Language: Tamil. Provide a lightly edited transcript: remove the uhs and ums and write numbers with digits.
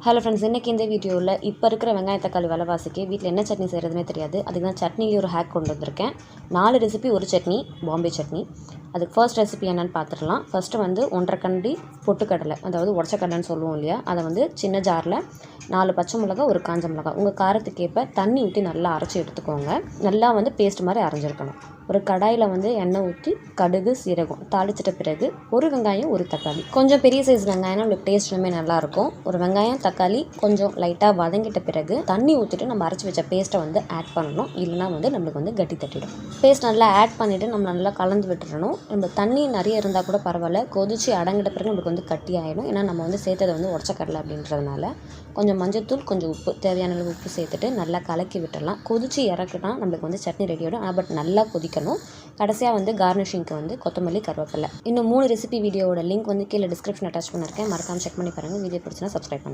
ஹலோ ஃப்ரெண்ட்ஸ், இன்றைக்கி இந்த வீடியோவில் இப்போ இருக்கிற வெங்காய தக்காளி விலைவாசிக்கு வீட்டில் என்ன சட்னி செய்கிறதுனே தெரியாது. அதுக்கு தான் சட்னிலேயே ஒரு ஹேக் கொண்டு வந்திருக்கேன். 4 ரெசிபி ஒரு சட்னி, பாம்பே சட்னி. அதுக்கு ஃபர்ஸ்ட் ரெசிபி என்னென்னு பார்த்துடலாம். ஃபஸ்ட்டு வந்து 1.5 கண்டி பொட்டுக்கடலை, அதாவது உடச்ச கடலைன்னு சொல்லுவோம் இல்லையா, அதை வந்து சின்ன ஜாரில் 4 பச்சை மிளகா, ஒரு காஞ்ச மிளகா, உங்கள் காரத்துக்கேற்ப தண்ணி ஊற்றி நல்லா அரைச்சி எடுத்துக்கோங்க. நல்லா வந்து பேஸ்ட் மாதிரி அரைஞ்சிருக்கணும். ஒரு கடாயில் வந்து எண்ணெய் ஊற்றி கடுகு, சீரகம் தாளிச்சிட்ட பிறகு ஒரு வெங்காயம், ஒரு தக்காளி, கொஞ்சம் பெரிய சைஸ் வெங்காயம் நம்மளுக்கு டேஸ்ட் ரொம்ப நல்லாயிருக்கும். ஒரு வெங்காயம், தக்காளி கொஞ்சம் லைட்டாக வதங்கிட்ட பிறகு தண்ணி ஊற்றிட்டு நம்ம அரைச்சி வச்ச பேஸ்ட்டை வந்து ஆட் பண்ணணும். இல்லைனா வந்து நம்மளுக்கு வந்து கட்டி தட்டிடும். பேஸ்ட் நல்லா ஆட் பண்ணிவிட்டு நம்ம நல்லா கலந்து விட்டுறணும். நம்ம தண்ணி நிறைய இருந்தால் கூட பரவாயில்ல, கொதிச்சு அடங்கிட்ட பிறகு நம்மளுக்கு வந்து கட்டி ஆகிடும். ஏன்னா நம்ம வந்து சேர்த்தது வந்து உடச்ச கடலை அப்படின்றதுனால கொஞ்சம் மஞ்சத்தூள், கொஞ்சம் உப்பு, தேவையான அளவு உப்பு சேர்த்துட்டு நல்லா கலக்கி விட்டுடலாம். கொதிச்சு இறக்குனா நம்மளுக்கு வந்து சட்னி ரெடி ஆகிடும். பட் நல்லா கொதிக்கணும். கடைசியாக வந்து கார்னிஷிங்க்கு வந்து கொத்தமல்லி, கருவேப்பிலை. இன்னும் 3 ரெசிபி வீடியோவோட லிங்க் வந்து கீழே டிஸ்கிரிப்ஷன் அட்டாச் பண்ணியிருக்கேன். மறக்காமல் செக் பண்ணி பாருங்கள். வீடியோ பிடிச்சினா சப்ஸ்கிரைப் பண்ணுங்கள்.